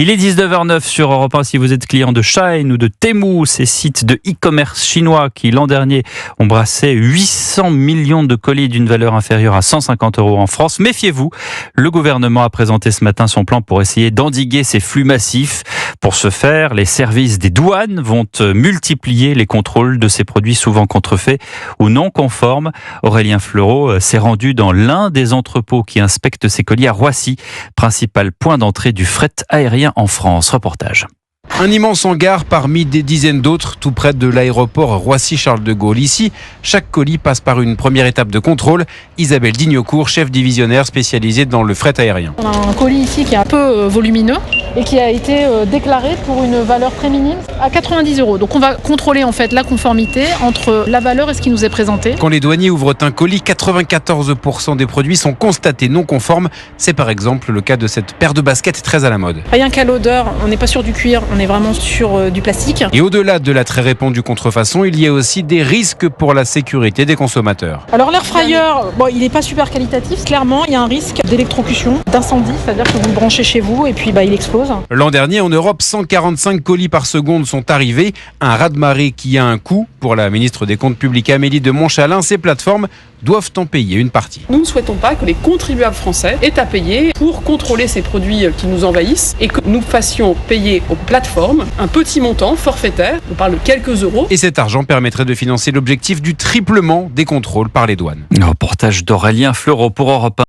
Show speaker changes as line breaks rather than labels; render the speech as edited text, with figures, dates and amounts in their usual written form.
Il est 19h09 sur Europe 1. Si vous êtes client de Shein ou de Temu, ces sites de e-commerce chinois qui l'an dernier ont brassé 800 millions de colis d'une valeur inférieure à 150 € en France, méfiez-vous. Le gouvernement a présenté ce matin son plan pour essayer d'endiguer ces flux massifs. Pour ce faire, les services des douanes vont multiplier les contrôles de ces produits souvent contrefaits ou non conformes. Aurélien Fleureau s'est rendu dans l'un des entrepôts qui inspectent ces colis à Roissy, principal point d'entrée du fret aérien en France. Reportage.
Un immense hangar parmi des dizaines d'autres, tout près de l'aéroport Roissy-Charles de Gaulle. Ici, chaque colis passe par une première étape de contrôle. Isabelle Dignocourt, chef divisionnaire spécialisée dans le fret aérien.
On a un colis ici qui est un peu volumineux et qui a été déclaré pour une valeur très minime à 90 €. Donc on va contrôler en fait la conformité entre la valeur et ce qui nous est présenté.
Quand les douaniers ouvrent un colis, 94% des produits sont constatés non conformes. C'est par exemple le cas de cette paire de baskets très à la mode.
Rien qu'à l'odeur, on n'est pas sur du cuir, on est vraiment sur du plastique.
Et au-delà de la très répandue contrefaçon, il y a aussi des risques pour la sécurité des consommateurs.
Alors l'air fryer, il n'est pas super qualitatif. Clairement, il y a un risque d'électrocution, d'incendie, c'est-à-dire que vous le branchez chez vous et puis il explose.
L'an dernier, en Europe, 145 colis par seconde sont arrivés. Un raz-de-marée qui a un coût. Pour la ministre des Comptes publics Amélie de Montchalin, ces plateformes doivent en payer une partie.
Nous ne souhaitons pas que les contribuables français aient à payer pour contrôler ces produits qui nous envahissent et que nous fassions payer aux plateformes un petit montant forfaitaire, on parle de quelques euros.
Et cet argent permettrait de financer l'objectif du triplement des contrôles par les douanes.
Reportage d'Aurélien Fleureau pour Europe 1.